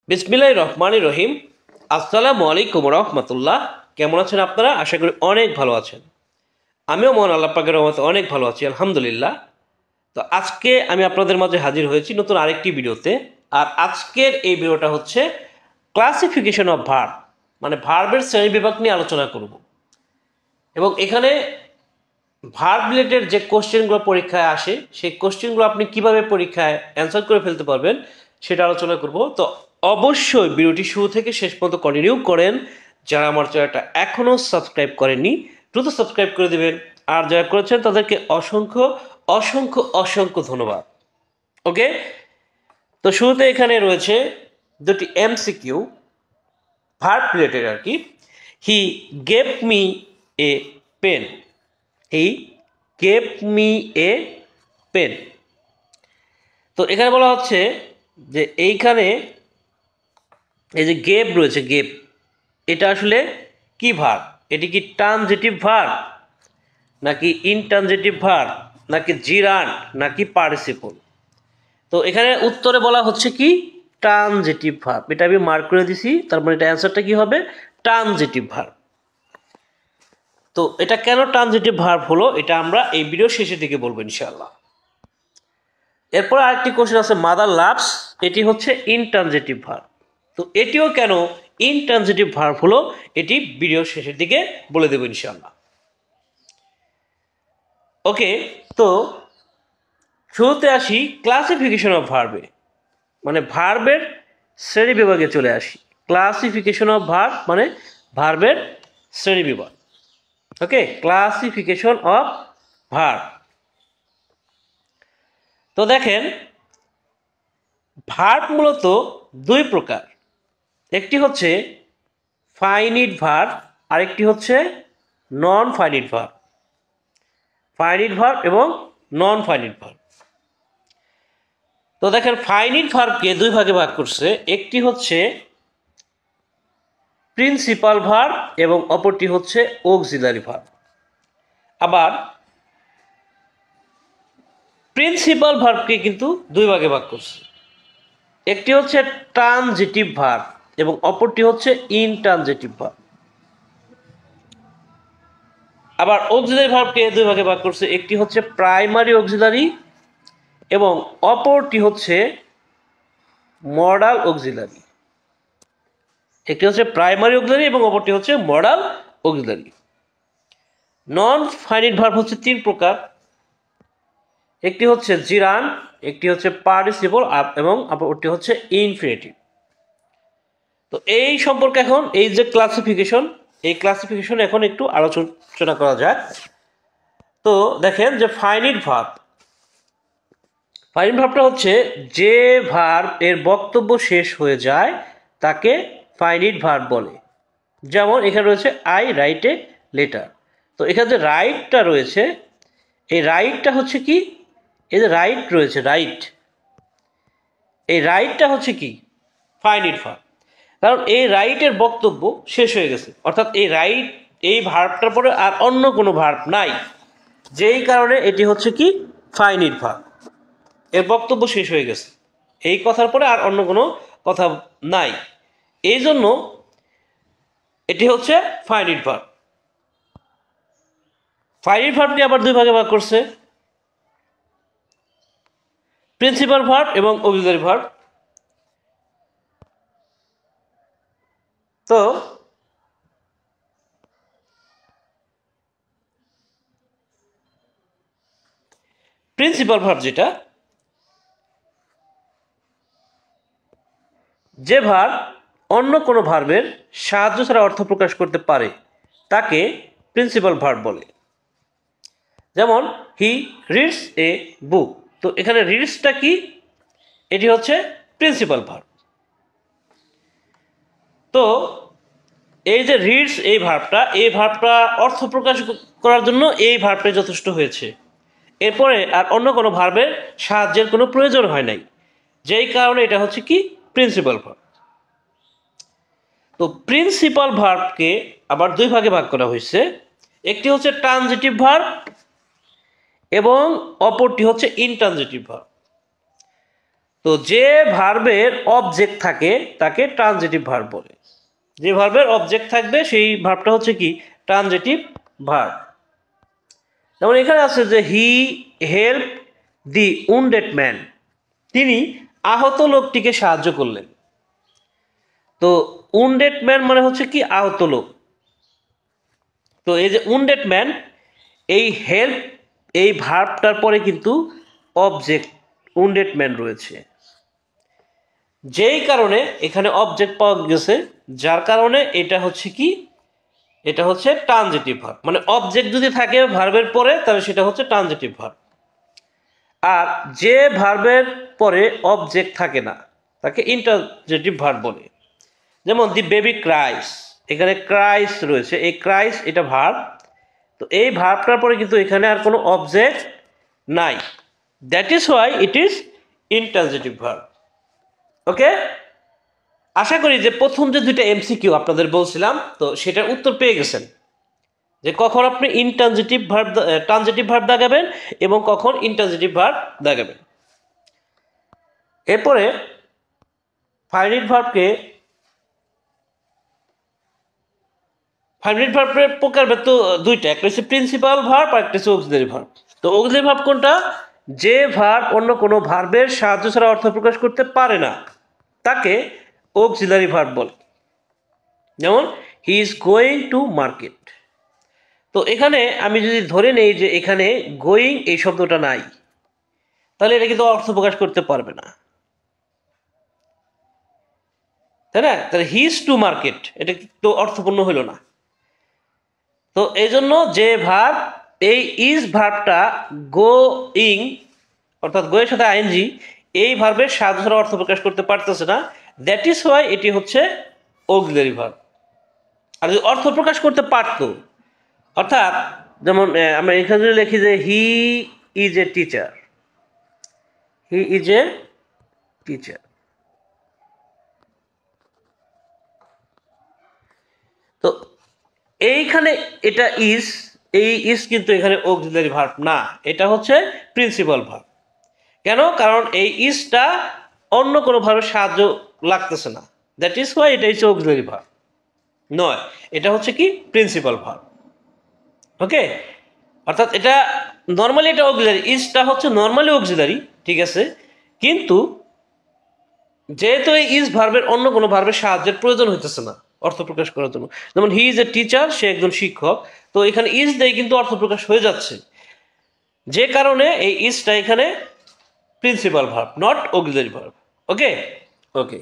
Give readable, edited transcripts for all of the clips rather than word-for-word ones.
বিসমিল্লাহির রহমানির রহিম। আসসালামু আলাইকুম রহমতুল্লাহ। কেমন আছেন আপনারা? আশা করি অনেক ভালো আছেন। আমিও মহান আল্লাহ পাকের রহমতে অনেক ভালো আছি, আলহামদুলিল্লাহ। তো আজকে আমি আপনাদের মাঝে হাজির হয়েছি নতুন আরেকটি ভিডিওতে। আর আজকের এই ভিডিওটা হচ্ছে ক্লাসিফিকেশন অফ ভার্ব, মানে ভার্বের শ্রেণী বিভাগ নিয়ে আলোচনা করব। এবং এখানে ভার্ব রিলেটেড যে কোশ্চেনগুলো পরীক্ষায় আসে, সেই কোশ্চেনগুলো আপনি কিভাবে পরীক্ষায় অ্যান্সার করে ফেলতে পারবেন সেটা আলোচনা করব। তো অবশ্যই ভিডিওটি শুরু থেকে শেষ পর্যন্ত কন্টিনিউ করেন। যারা আমার চ্যানেলটা এখনও সাবস্ক্রাইব করেননি দ্রুত সাবস্ক্রাইব করে দেবেন, আর যারা করেছেন তাদেরকে অসংখ্য অসংখ্য অসংখ্য ধন্যবাদ। ওকে, তো শুরুতে এখানে রয়েছে দুটি এমসিকিউ ভার্ব রিলেটেড আর কি। He gave me a pen. He gave me a pen. তো এখানে বলা হচ্ছে যে এইখানে এই যে গেভ রয়েছে, গেভ এটা আসলে কি ভার্ব? এটি কি ট্রানজিটিভ ভার্ব, নাকি ইনট্রানজিটিভ ভার্ব, নাকি জিরান্ড, নাকি পার্টিসিপল? তো এখানে উত্তরে বলা হচ্ছে কি ট্রানজিটিভ ভার্ব। এটা আমি মার্ক করে দিছি, তার মানে এটা অ্যান্সারটা কি হবে? Transitive verb. তো এটা কেন ট্রানজিটিভ ভার্ব হলো এটা আমরা এই ভিডিও শেষের দিকে বলবো ইনশাআল্লাহ। এরপর আরেকটি কোশ্চেন আছে, মাদার লাভস, এটি হচ্ছে ইনট্রানজিটিভ ভার্ব। তো এটিও কেন ইনট্রানজিটিভ ভার্ব হলো এটি ভিডিও শেষের দিকে বলে দেবো ইনশাআল্লাহ। ওকে, তো শুরুতে আসি ক্লাসিফিকেশন অফ ভার্বে, মানে ভার্বের শ্রেণী বিভাগে চলে আসি। ক্লাসিফিকেশন অফ ভার্ব মানে ভার্বের শ্রেণী বিভাগ। ওকে, ক্লাসিফিকেশন অফ ভার্ব। তো দেখেন, ভার্ব মূলত দুই প্রকার। একটি হচ্ছে ফাইনিট ভার্ব, আরেকটি হচ্ছে non finite verb. Finite verb এবং নন ফাইনিট ভার্ব। তো দেখেন, ফাইনিট ভার্বকে দুই ভাগে ভাগ করছে। একটি হচ্ছে প্রিন্সিপাল ভার্ব এবং অপরটি হচ্ছে অক্সিলারি ভার্ব। আবার প্রিন্সিপাল ভার্বকে কিন্তু দুই ভাগে ভাগ করছে। একটি হচ্ছে ট্রানজিটিভ ভার্ব এবং অপরটি হচ্ছে ইনট্রানজিটিভ ভার্ব। আবার অক্সিলারি ভার্বকে দুই ভাগে ভাগ করছে। একটি হচ্ছে প্রাইমারি অক্সিলারি এবং অপরটি হচ্ছে মডাল অক্সিলারি। একটি হচ্ছে প্রাইমারি অক্সিলারি এবং অপরটি হচ্ছে modal auxiliary. Non finite verb হচ্ছে তিন প্রকার। একটি হচ্ছে জিরান্ড, একটি হচ্ছে পার্টিসিপল এবং অপরটি হচ্ছে ইনফিনিটিভ। তো এই সম্পর্কে এখন এই যে ক্লাসিফিকেশন, এই ক্লাসিফিকেশন এখন একটু আলোচনা করা যাক। তো দেখেন যে ফাইনিট ভার্ব, ফাইনিট ভার্বটা হচ্ছে যে ভার্ব এর বক্তব্য শেষ হয়ে যায় তাকে ফাইনিট ভার্ব বলে। যেমন এখানে রয়েছে আই রাইট এ লেটার। তো এখানে যে রাইটটা রয়েছে, এই রাইটটা হচ্ছে কি, এই যে রাইট রয়েছে, রাইট, এই রাইটটা হচ্ছে কি ফাইনিট ভার্ব। কারণ এই রাইটের বক্তব্য শেষ হয়ে গেছে, অর্থাৎ এই রাইট এই ভার্বটার পরে আর অন্য কোনো ভার্ব নাই, যেই কারণে এটি হচ্ছে কি ফাইনিট ভার্ব। এর বক্তব্য শেষ হয়ে গেছে, এই কথার পরে আর অন্য কোনো কথা নাই, এই জন্য এটি হচ্ছে ফাইনিট ভার্ব। ফাইনিট ভার্বটি আবার দুই ভাগে ভাগ করছে, প্রিন্সিপাল ভার্ব এবং অক্সিলারি ভার্ব। তো প্রিন্সিপাল ভার্ব যেটা, যে ভার্ব অন্য কোনো ভার্বের সাহায্য ছাড়া অর্থ প্রকাশ করতে পারে তাকে প্রিন্সিপাল ভার্ব বলে। যেমন হি রিডস এ বুক। তো এখানে রিডসটা কি, এটি হচ্ছে প্রিন্সিপাল ভার্ব। তো এই যে রিডস এই ভার্বটা অর্থ প্রকাশ করার জন্য এই ভার্বটাই যথেষ্ট হয়েছে। এরপরে আর অন্য কোনো ভার্বের সাহায্যের কোনো প্রয়োজন হয় নাই, যেই কারণে এটা হচ্ছে কি প্রিন্সিপাল ভার্ব। তো প্রিন্সিপাল ভার্বকে আবার দুই ভাগে ভাগ করা হয়েছে। একটি হচ্ছে ট্রানজিটিভ ভার্ব এবং অপরটি হচ্ছে ইনট্রানজিটিভ ভার্ব। তো যে ভার্বের অবজেক্ট থাকে তাকে ট্রানজিটিভ ভার্ব বলে। যে ভার্বের অবজেক্ট থাকবে সেই ভার্বটা হচ্ছে কি ট্রানজিটিভ ভার্ব। যেমন এখানে আছে যে he help the wounded man, তিনি আহত লোকটিকে সাহায্য করলেন। তো উন্ডেড ম্যান মানে হচ্ছে কি আহত লোক। তো এই যে উন্ডেড ম্যান, এই হেল্প এই ভার্বটার পরে কিন্তু অবজেক্ট উন্ডেড ম্যান রয়েছে, যেই কারণে এখানে অবজেক্ট পাওয়া গেছে, যার কারণে এটা হচ্ছে কি এটা হচ্ছে ট্রানজিটিভ ভার্ব। মানে অবজেক্ট যদি থাকে ভার্বের পরে তাহলে সেটা হচ্ছে ট্রানজিটিভ ভার্ব। আর যে ভার্বের পরে অবজেক্ট থাকে না তাকে ইন্টারজেটিভ ভার্ব বলে। যেমন দি বেবি ক্রাইস, এখানে ক্রাইস রয়েছে, এই ক্রাইস এটা ভার্ব। তো এই ভার্বটার পরে কিন্তু এখানে আর কোনো অবজেক্ট নাই, that is why it is interjective verb. Okay, আশা করি যে প্রথম যে দুইটা এমসিকিউ আপনাদের বলছিলাম তো সেটার উত্তর পেয়ে গেছেন, যে কখন আপনি ইনট্রানজিটিভ ভার্ব ট্রানজিটিভ ভার্ব দাগাবেন এবং কখন ইন্টারজেটিভ ভার্ব দাগাবেন। এরপরে ফাইনাইট ভার্বের প্রকারভেদ তো দুইটা, একটা হচ্ছে প্রিন্সিপাল ভার্ব আর একটা হচ্ছে অক্সিলারি ভার্ব। তো অক্সিলারি ভার্ব কোনটা? যে ভার্ব অন্য কোনো ভার্বের সাহায্য ছাড়া অর্থ প্রকাশ করতে পারে না তাকে অক্সিলারি ভার্ব বলে। যেমন he is going to market. তো এখানে আমি যদি ধরে নেই যে এখানে গোয়িং এই শব্দটা নাই, তাহলে এটা কিন্তু অর্থ প্রকাশ করতে পারবে না, তাই না? তাহলে হি ইজ টু মার্কেট এটা তো অর্থপূর্ণ হইল না। তো এই জন্য যে ভার্ব এই ইজ ভার্বটা গোয়িং অর্থাৎ গোয়ের সাথে আইএনজি এই ভার্বের সাহায্য ছাড়া অর্থ প্রকাশ করতে পারতেছে না, দ্যাট ইজ হোয়াই এটি হচ্ছে অক্সিলারি ভার্ব। আর যদি অর্থ প্রকাশ করতে পারতো, অর্থাৎ যেমন আমরা এখানে যদি লিখি যে he is a teacher, he is a teacher, তো এইখানে এটা ইজ, এই ইজ কিন্তু এখানে অক্সিলারি ভার্ব না, এটা হচ্ছে প্রিন্সিপাল ভার্ব। কেন? কারণ এই ইজটা অন্য কোনো ভার্বের সাহায্য লাগতেছে না, দ্যাট ইজ ওয়াই এটা হচ্ছে অক্সিলারি ভার্ব নয়, এটা হচ্ছে কি প্রিন্সিপাল ভার্ব। ওকে, অর্থাৎ এটা নর্মালি এটা অক্সিলারি, ইজটা হচ্ছে নর্মালি অক্সিলারি, ঠিক আছে, কিন্তু যেহেতু এই ইজ ভার্বের অন্য কোনো ভার্বের সাহায্যের প্রয়োজন হইতেছে না অর্থ প্রকাশ করার জন্য, যেমন হি ইজ এ টিচার, সে একজন শিক্ষক, তো এখানে ইজ দিয়ে কিন্তু অর্থ প্রকাশ হয়ে যাচ্ছে, যে কারণে এই ইজটা এখানে principal verb not auxiliary verb. Okay okay,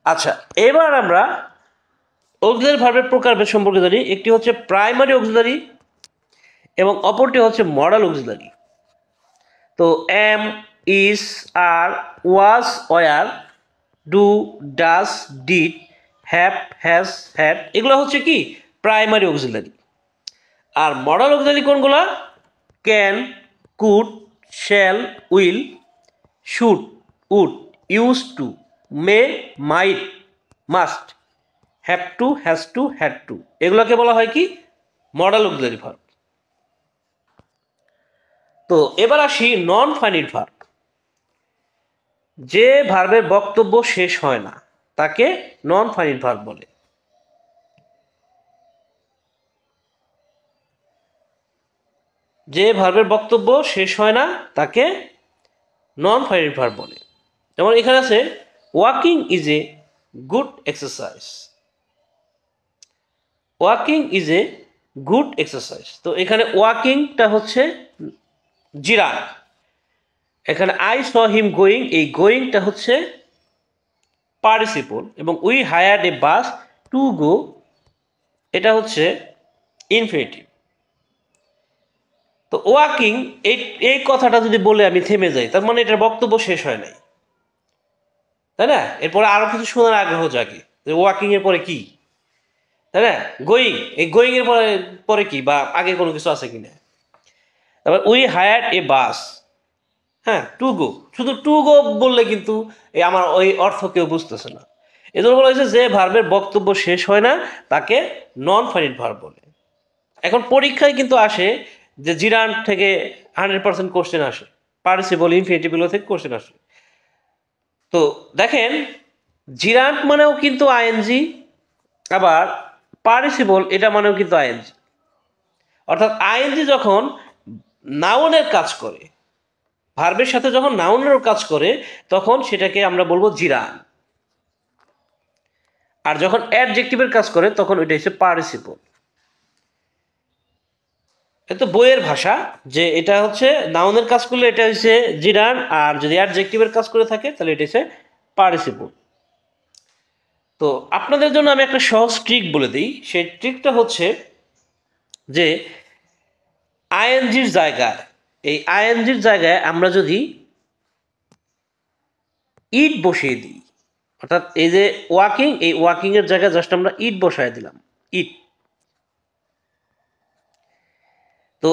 আচ্ছা এবার আমরা অক্সিলারি ভার্বের প্রকারভেদ সম্পর্কে জানি। একটি হচ্ছে প্রাইমারি অক্সিলারি এবং অপরটি হচ্ছে মডাল অক্সিলারি। তো am, is, are, was, were, do, does, did, have, has, had এগুলো হচ্ছে কি প্রাইমারি অক্সিলারি। আর মডাল অক্সিলারি কোনগুলা? Can, could, shall, will, should, would, use to, may, might, must, have to, has to, had to এগুলোকে বলা হয় কি modal auxiliary verb. তো এবার আসি নন ফাইনাইট ভার্ব। যে ভার্বের বক্তব্য শেষ হয় না তাকে নন ফাইনাইট ভার্ব বলে। যে ভার্বের বক্তব্য শেষ হয় না তাকে নন ফাইনাইট ভার্ব বলে। যেমন এখানে আছে walking is a good exercise, walking is a good exercise. তো এখানে ওয়াকিংটা হচ্ছে জিরান, এখানে আই স হিম গোয়িং, এই গোয়িংটা হচ্ছে পার্টিসিপল, এবং we hired A bus to go এটা হচ্ছে ইনফিনিটিভ। তো ওয়াকিং এই কথাটা যদি বলে আমি থেমে যাই তার মানে এটার বক্তব্য শেষ হয় নাই, তাই না? এরপরে আরো কিছু শোনার আগ্রহ জাগে যে ওয়াকিং এর পরে কি, তাই না? গোয়িং, এই গোয়িং এর পরে পরে কি বা আগে কোনো কিছু আছে কিনা। তারপর উই হায়ার্ড এ বাস, হ্যাঁ টু গো, শুধু টু গো বললে কিন্তু এই আমার ওই অর্থ কেউ বুঝতেছে না। এজন্য বলা হয়েছে যে ভার্বের বক্তব্য শেষ হয় না তাকে নন ফাইনাইট ভার্ব বলে। এখন পরীক্ষায় কিন্তু আসে যে জিরান থেকে 100% কোশ্চেন আসে, পার্টিসিপল ইনফিনিটিভ থেকে কোশ্চেন আসে, তো দেখেন জিরান্ট মানেও কিন্তু আইএনজি, আবার পার্টিসিপল এটা মানেও কিন্তু আইএনজি। অর্থাৎ আইএনজি যখন নাউনের কাজ করে, ভার্বের সাথে যখন নাউনেরও কাজ করে, তখন সেটাকে আমরা বলবো জিরান। আর যখন অ্যাডজেক্টিভের কাজ করে তখন ওইটা হচ্ছে পার্টিসিপল। এটা বইয়ের ভাষা, যে এটা হচ্ছে নাউনের কাজ করলে এটা হচ্ছে জিরান, আর যদি অ্যাডজেক্টিভের কাজ করে থাকে তাহলে এটা হচ্ছে পার্টিসিপল। তো আপনাদের জন্য আমি একটা সহজ ট্রিক বলে দিই। সেই ট্রিকটা হচ্ছে যে আইএনজির জায়গায়, এই আইএনজির জায়গায় আমরা যদি ইট বসিয়ে দিই, অর্থাৎ এই যে ওয়াকিং, এই ওয়াকিং এর জায়গায় জাস্ট আমরা ইট বসায় দিলাম, ইট। তো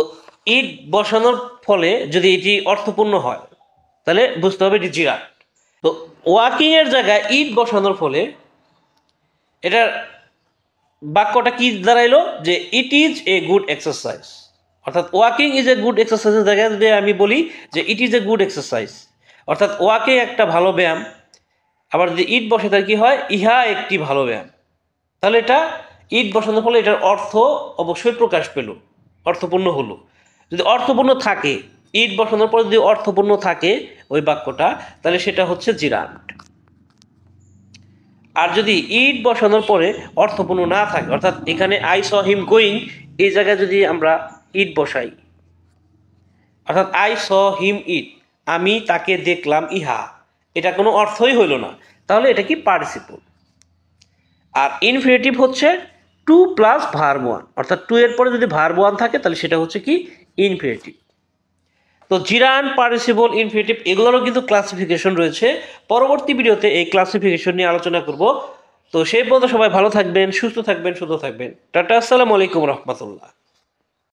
ইট বসানোর ফলে যদি এটি অর্থপূর্ণ হয় তাহলে বুঝতে হবে এটি জিরাট। তো ওয়াকিং এর জায়গায় ইট বসানোর ফলে এটার বাক্যটা কি দাঁড়াইলো, যে it is a good exercise. অর্থাৎ ওয়াকিং ইজ এ গুড এক্সারসাইজের জায়গায় যদি আমি বলি যে it is a good exercise, অর্থাৎ ওয়াকিং একটা ভালো ব্যায়াম। আবার যদি ইট বসে তার কি হয়, ইহা একটি ভালো ব্যায়াম। তাহলে এটা ইট বসানোর ফলে এটার অর্থ অবশ্যই প্রকাশ পেল, অর্থপূর্ণ হলো। যদি অর্থপূর্ণ থাকে, ইট বসানোর পর যদি অর্থপূর্ণ থাকে ওই বাক্যটা, তাহলে সেটা হচ্ছে জিরান্ট। আর যদি ইট বসানোর পরে অর্থপূর্ণ না থাকে, অর্থাৎ এখানে আই স হিম গোয়িং, এই জায়গায় যদি আমরা ইট বসাই, অর্থাৎ আই স হিম ইট, আমি তাকে দেখলাম ইহা, এটা কোনো অর্থই হইল না, তাহলে এটা কি পার্টিসিপল। আর ইনফিনিটিভ হচ্ছে টু প্লাস ভার্ব ওয়ান, অর্থাৎ টু এর পরে যদি ভার্ব ওয়ান থাকে তাহলে সেটা হচ্ছে কি ইনফিনিটিভ। তো জিরান, পার্টিসিপল, ইনফিনিটিভ এগুলোরও কিন্তু ক্লাসিফিকেশন রয়েছে। পরবর্তী ভিডিওতে এই ক্লাসিফিকেশন নিয়ে আলোচনা করব। তো সেই পর্যন্ত সবাই ভালো থাকবেন, সুস্থ থাকবেন, সুন্দর থাকবেন। টাটা, আসসালামু আলাইকুম রহমতুল্লাহ।